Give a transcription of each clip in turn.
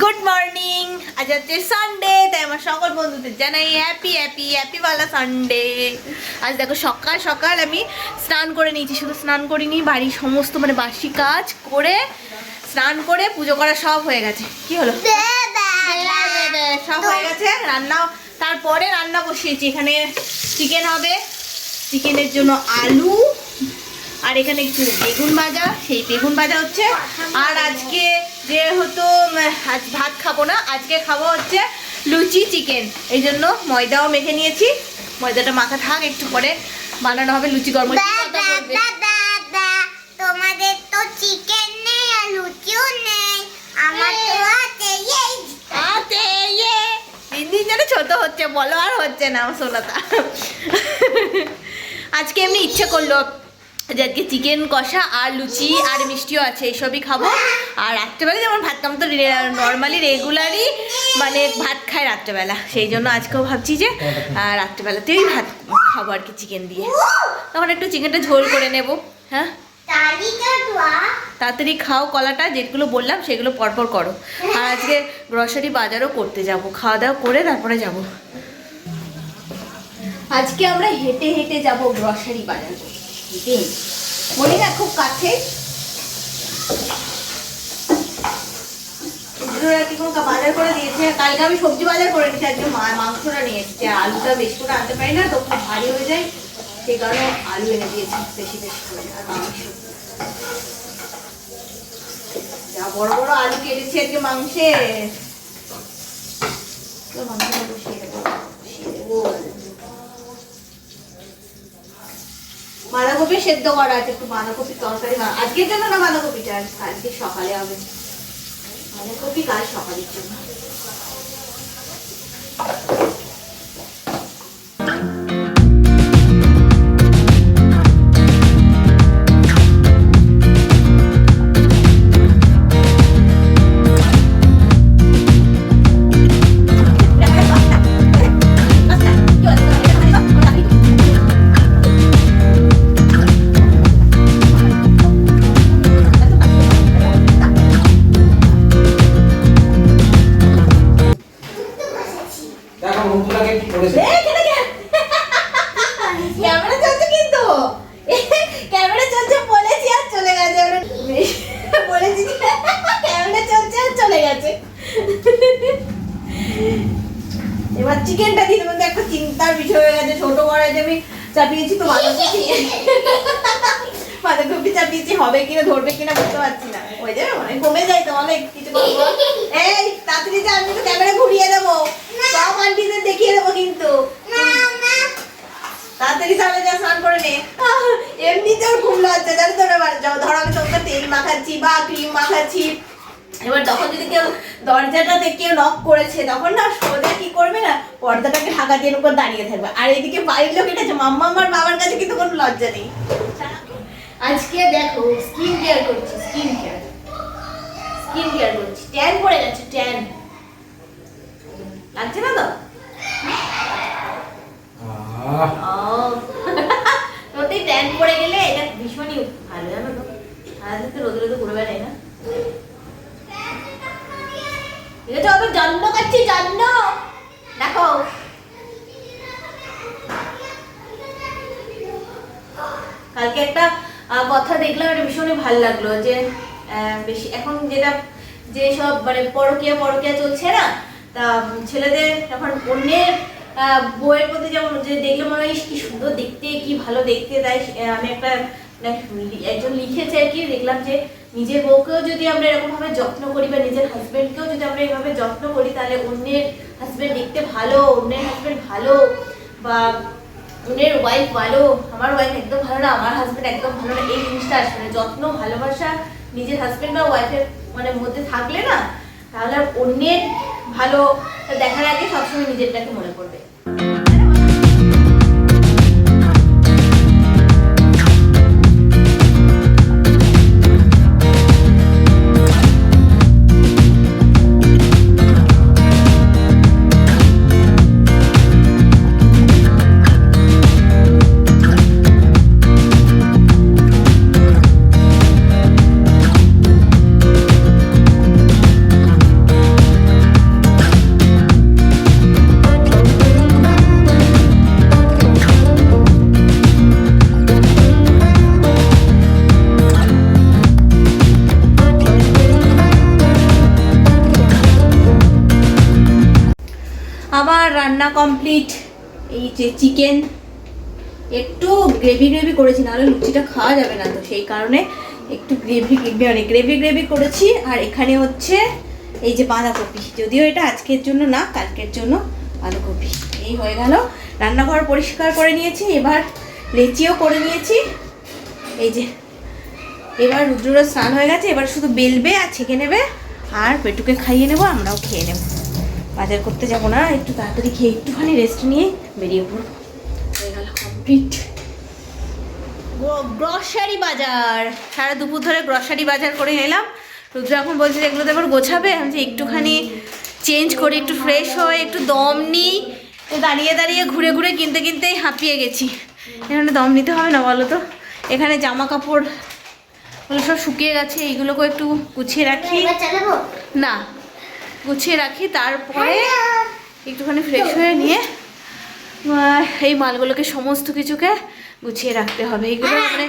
Good morning. আজ হচ্ছে Sunday, তাই আমার সকল বন্ধুদের জানাই হ্যাপি হ্যাপি হ্যাপিওয়ালা সানডে। আজ দেখো সকাল সকাল আমি স্নান করে নিয়েছি, শুধু স্নান করিনি, বাড়ির সমস্ত মানে বাসি কাজ করে স্নান করে পুজো করা সব হয়ে গেছে। কি হলো? সব হয়ে গেছে। রান্না তারপরে রান্না বসিয়েছি, এখানে চিকেন হবে, চিকেনের জন্য আলু আর এখানে একটু বেগুন ভাজা, সেই বেগুন ভাজা হচ্ছে। আর আজকে যেহেতু আজ ভাত খাবো না, আজকে খাবো হচ্ছে লুচি চিকেন, এই জন্য ময়দাও মেখে নিয়েছি। ময়দাটা মাখা থাক, একটু পরে বানানো হবে লুচি। গরম তোমাদের তো চিকেন নেই আর লুচিও নেই, আমার তো আছে দিন দিন যেন ছোট হচ্ছে, বলো আর হচ্ছে না সোনাটা। আজকে এমনি ইচ্ছে করলো যে আজকে চিকেন কষা আর লুচি আর মিষ্টিও আছে, এইসবই খাবো। আর রাত্রেবেলা যেমন ভাত খাবো, তো নর্মালি রেগুলারই মানে ভাত খাই রাত্রেবেলা, সেই জন্য আজকেও ভাবছি যে রাত্রেবেলাতেই ভাত খাবো আর কি চিকেন দিয়ে। তখন একটু চিকেনটা ঝোল করে নেব। হ্যাঁ তাড়াতাড়ি খাও, কলাটা যেগুলো বললাম সেগুলো পরপর করো। আর আজকে গ্রসারি বাজারও করতে যাব, খাওয়া দাওয়া করে তারপরে যাব। আজকে আমরা হেঁটে হেঁটে যাব গ্রসারি বাজার, মনে না খুব কাছে। বাজার করে দিয়েছে, কালকে আমি সবজি বাজার করে নিচ্ছি, আজকে মাংসটা নিয়ে এসেছি। আলুটা বেশি করে আনতে পারি না, তো খুব ভারী হয়ে যায়, সেই কারণে আলু এনে দিয়েছি বেশি বেশি করে। আর মাংস যা বড় বড় আলু কেটেছি আজকে মাংসে। মাংসটা বসিয়ে দেবো, বাঁধাকপি সেদ্ধ করা আছে, একটু বাঁধাকপি তরকারি আজকের জন্য না, বাঁধাকপিটা আজকে সকালে হবে, বাঁধাকপি কাল সকালের জন্য। এবার চিকেনটা দিতে মধ্যে একটা চিন্তার বিষয় হয়ে গেছে, ছোট কড়াইতে আমি চাপিয়েছি, তো বাঁধাকপি চাপিয়েছি, হবে কিনা ধরবে কিনা বুঝতে পারছি না। ওই যে অনেক কমে যায় তো, অনেক কিছু করবো। এই তাড়াতাড়ি যা, আমি তো ক্যামেরা ঘুরিয়ে দেবো, সব আন্টিদের দেখিয়ে দেবো কিন্তু। তাড়াতাড়ি সামনে যা, স্নান করে নে। এমনিতেও খুব লজ্জা জানো তো, ধরো আমি তোমাকে তেল মাখাচ্ছি বা ক্রিম মাখাচ্ছি, এবার তখন যদি কেউ দরজাটাতে কেউ নক করেছে, তখন না সোজা কি করবে না, পর্দাটাকে ঢাকা দিয়ে উপর দাঁড়িয়ে থাকবে। আর এদিকে বাড়ির লোক এটা মাম্মা আমার বাবার কাছে কিন্তু কোনো লজ্জা নেই। আজকে দেখো স্কিন কেয়ার করছি, স্কিন কেয়ার করছি। ট্যান পড়ে যাচ্ছে, ট্যান লাগছে না তো? তোতেই ট্যান পড়ে গেলে এটা ভীষণই ভালো, জানো তো, সারাদিন তো রোদে রোদে ঘুরে বেড়াই না। এটা আমি জন্য কাটছি, জন্য দেখো। কালকে একটা কথা দেখলাম, এটা ভীষণই ভালো লাগলো, যে বেশি এখন যেটা যে সব মানে পরকীয়া চলছে না, তা ছেলেদের এখন অন্যের বইয়ের প্রতি যেমন যে দেখলে মনে হয় কি সুন্দর দেখতে, কি ভালো দেখতে। তাই আমি একজন লিখেছে আর কি, দেখলাম যে নিজের বউকেও যদি আমরা এরকম ভাবে যত্ন করি, বা নিজের হাজবেন্ডকেও যদি আমরা এইভাবে যত্ন করি, তাহলে অন্যের হাজবেন্ড দেখতে ভালো, অন্যের হাজবেন্ড ভালো, বা অন্যের ওয়াইফ ভালো, আমার ওয়াইফ একদম ভালো না, আমার হাজবেন্ড একদম ভালো না, এই জিনিসটা আসবে না। যত্ন ভালোবাসা নিজের হাজবেন্ড বা ওয়াইফের মানে মধ্যে থাকলে না, তাহলে অন্যের ভালো দেখার আগে সবসময় নিজেরটাকে মনে করবে। আমার রান্না কমপ্লিট। এই যে চিকেন একটু গ্রেভি গ্রেভি করেছি, নাহলে লুচিটা খাওয়া যাবে না, তো সেই কারণে একটু গ্রেভি করেছি। আর এখানে হচ্ছে এই যে বাঁধাকপি, যদিও এটা আজকের জন্য না, কালকের জন্য বাঁধাকপি। এই হয়ে গেল। রান্নাঘর পরিষ্কার করে নিয়েছি, এবার লেচিও করে নিয়েছি। এই যে এবার রুদ্রর স্নান হয়ে গেছে, এবার শুধু বেলবে আর ছেঁকে নেবে, আর পেটুকে খাইয়ে নেবো, আমরাও খেয়ে নেব। বাজার করতে যাবো না, একটু তাড়াতাড়ি খেয়ে একটুখানি রেস্ট নিয়ে বেরিয়ে পড়বো। হয়ে গেল কমপ্লিট গ্রসারি বাজার। সারা দুপুর ধরে গ্রসারি বাজার করে এলাম। রুদ্র এখন বলছে যে এগুলো তো এবার গোছাবে, আমি যে একটুখানি চেঞ্জ করে একটু ফ্রেশ হয়ে একটু দম নিই। দাঁড়িয়ে দাঁড়িয়ে ঘুরে ঘুরে কিনতে কিনতেই হাঁপিয়ে গেছি। এখানে দম নিতে হবে না বলো তো? এখানে জামা কাপড় ওগুলো সব শুকিয়ে গেছে, এইগুলোকেও একটু গুছিয়ে রাখি। না, গুছিয়ে রাখি, তারপরে একটুখানি ফ্রেশ হয়ে নিয়ে এই মালগুলোকে সমস্ত কিছুকে গুছিয়ে রাখতে হবে। এইগুলো মানে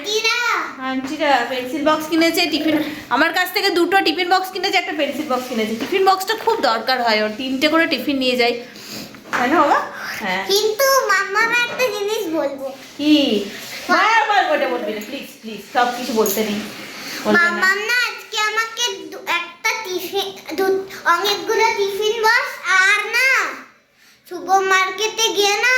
আন্টিরা পেন্সিল বক্স কিনেছে, টিফিন আমার কাছ থেকে 2টো টিফিন বক্স কিনেছে, একটা পেন্সিল বক্স কিনেছে। টিফিন বক্সটা খুব দরকার হয় ওর, 3টে করে টিফিন নিয়ে যায়, তাই না বাবা? হ্যাঁ, কিন্তু মাম্মা একটা জিনিস বলবো। কি? বারবার ওটা বলবি না প্লিজ প্লিজ, সব কিছু বলতে নেই। মাম্মা না আজকে আমাকে একটা টিফিন অনেকগুলো টিফিন বক্স আর না সুপার মার্কেটে গিয়ে না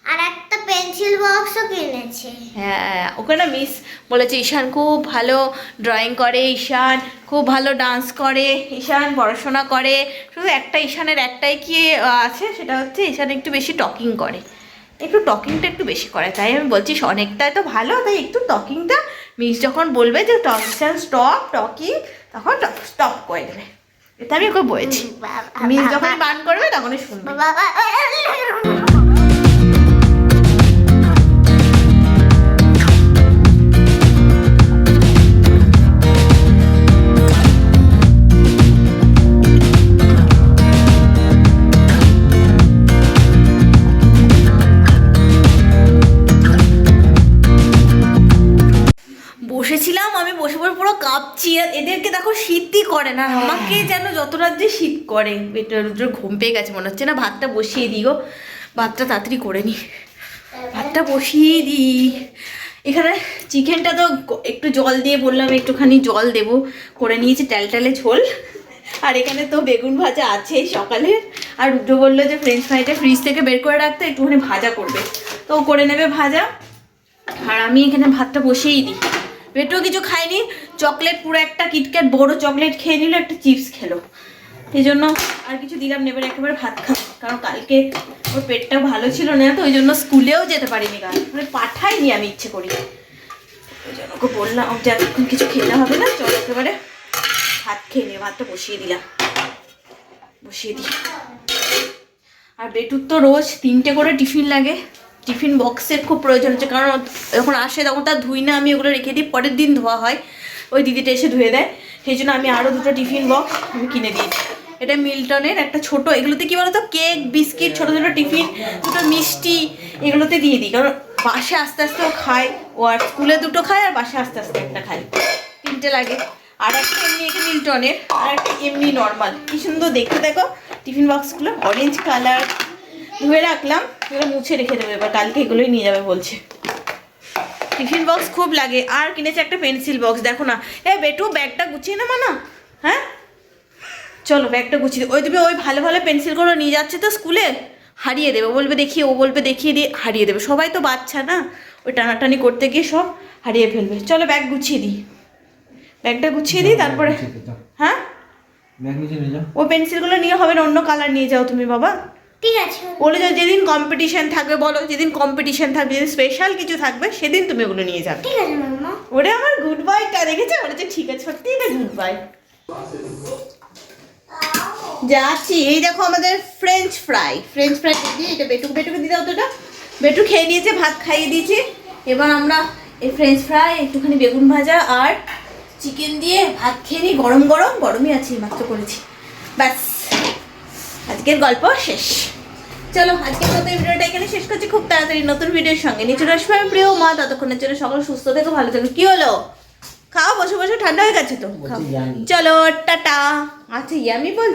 আর একটা পেন্সিল বক্সও কিনেছে। হ্যাঁ, ওখানে মিস বলেছে ঈশান খুব ভালো ড্রয়িং করে, ঈশান খুব ভালো ডান্স করে, ঈশান পড়াশোনা করে। শুধু একটা ঈশানের একটাই কি আছে, সেটা হচ্ছে ঈশান একটু বেশি টকিং করে, একটু টকিংটা একটু বেশি করে। তাই আমি বলছি অনেকটাই তো ভালো, তাই একটু টকিংটা মিস যখন বলবে যে ঈশান স্টপ টকিং, তখন স্টপ করে দেবে। এটা আমি ওকে বলেছি, মিস যখন বান করবে তখনই শুনবে। বসেছিলাম আমি, বসে বসে পুরো কাঁপছি। আর এদেরকে দেখো শীতই করে না, আমাকে যেন যত রাজ্যে শীত করে। রুদ্র ঘুম পেয়ে গেছে মনে হচ্ছে, না ভাতটা বসিয়ে দিই গো, ভাতটা তাড়াতাড়ি করে নি, ভাতটা বসিয়ে দিই। এখানে চিকেনটা তো একটু জল দিয়ে বললাম একটুখানি জল দেবো, করে নিয়েছি ট্যালট্যালে ঝোল। আর এখানে তো বেগুন ভাজা আছে সকালের, আর রুদ্র বললো যে ফ্রেঞ্চ ফ্রাইটা ফ্রিজ থেকে বের করে রাখতে, একটুখানি ভাজা করবে, তো করে নেবে ভাজা। আর আমি এখানে ভাতটা বসিয়েই দিই। পেটও কিছু খায়নি, চকলেট পুরো একটা কিটক্যাট বড় চকলেট খেয়ে নিল, একটা চিপস খেলো, এই জন্য আর কিছু দিলাম নেবে, একেবারে ভাত খাবো। কারণ কালকে ওর পেটটা ভালো ছিল না, তো ওই জন্য স্কুলেও যেতে পারিনি, কারণ মানে পাঠাইনি আমি ইচ্ছে করি। ওই জন্য ওকে বললাম যে এতক্ষণ কিছু খেতে হবে না, চলো একেবারে ভাত খেয়ে নিয়ে ভাতটা বসিয়ে দিলাম, বসিয়ে দিই। আর বেটুর তো রোজ 3টে করে টিফিন লাগে, টিফিন বক্সের খুব প্রয়োজন হচ্ছে, কারণ যখন আসে তখন তার ধুই না, আমি ওগুলো রেখে দিই, পরের দিন ধোয়া হয়, ওই দিদিটা এসে ধুয়ে দেয়। সেই জন্য আমি আরও 2টো টিফিন বক্স আমি কিনে দিয়েছি। এটা মিল্টনের একটা ছোট, এগুলোতে কি বলতো কেক বিস্কিট ছোটো ছোটো টিফিন, 2টো মিষ্টি এগুলোতে দিয়ে দিই, কারণ বাসে আস্তে আস্তেও খায় ও, আর স্কুলে 2টো খায়, আর বাসে আস্তে আস্তে একটা খায়, 3টে লাগে। আর একটা এমনি এটা মিল্টনের, আর একটা এমনি নর্মাল। কি সুন্দর দেখতে দেখো টিফিন বক্সগুলো, অরেঞ্জ কালার। ধুয়ে রাখলাম, এগুলো মুছে রেখে দেবে, এবার কালকে এগুলোই নিয়ে যাবে বলছে। টিফিন বক্স খুব লাগে। আর কিনেছে একটা পেন্সিল বক্স, দেখো না। বেটু ব্যাগটা গুছিয়ে না মানা, হ্যাঁ চলো ব্যাগটা গুছিয়ে। ওই তুমি ওই ভালো ভালো পেন্সিলগুলো নিয়ে যাচ্ছে তো স্কুলে, হারিয়ে দেবে, বলবে দেখিয়ে, ও বলবে দেখিয়ে দিয়ে হারিয়ে দেবে। সবাই তো বাচ্চা না, ওই টানাটানি করতে গিয়ে সব হারিয়ে ফেলবে। চলো ব্যাগ গুছিয়ে দিই, ব্যাগটা গুছিয়ে দিই, তারপরে হ্যাঁ ও পেন্সিলগুলো নিয়ে হবে না, অন্য কালার নিয়ে যাও তুমি বাবা, ঠিক আছে? বলে যাও যেদিন কম্পিটিশন থাকবে, বলো যেদিন কম্পিটিশন থাকবে, যেদিন স্পেশাল কিছু থাকবে, সেদিন তুমি ওগুলো নিয়ে যাবে। ঠিক আছে মাম্মা। ওরে আমার গুড বাইটা দেখেছো, বলেছে ঠিক আছে, সত্যি এটা গুড বাই। যাচ্ছি, এই দেখো আমাদের ফ্রেঞ্চ ফ্রাই দিয়ে, এটা বেটুকে দিয়ে দাও তো, এটা বেটু খেয়ে নিয়েছে, ভাত খাইয়ে দিয়েছি। এবার আমরা এই ফ্রেঞ্চ ফ্রাই, একটুখানি বেগুন ভাজা আর চিকেন দিয়ে ভাত খেয়ে নিই, গরম গরম, গরমই আছে মাত্র করেছি, ব্যাস আজকের গল্প শেষ। চলো আজকের মতো এই ভিডিওটা এখানে শেষ করছি, খুব তাড়াতাড়ি নতুন ভিডিওর সঙ্গে নিচে আসবে আমি প্রিয় মা। ততক্ষণের জন্য সকল সুস্থ থেকো, ভালো থেকো। কি হলো, খাও, বসে বসে ঠান্ডা হয়ে গেছে তো, চলো টাটা। আচ্ছা ইয়ামি বল।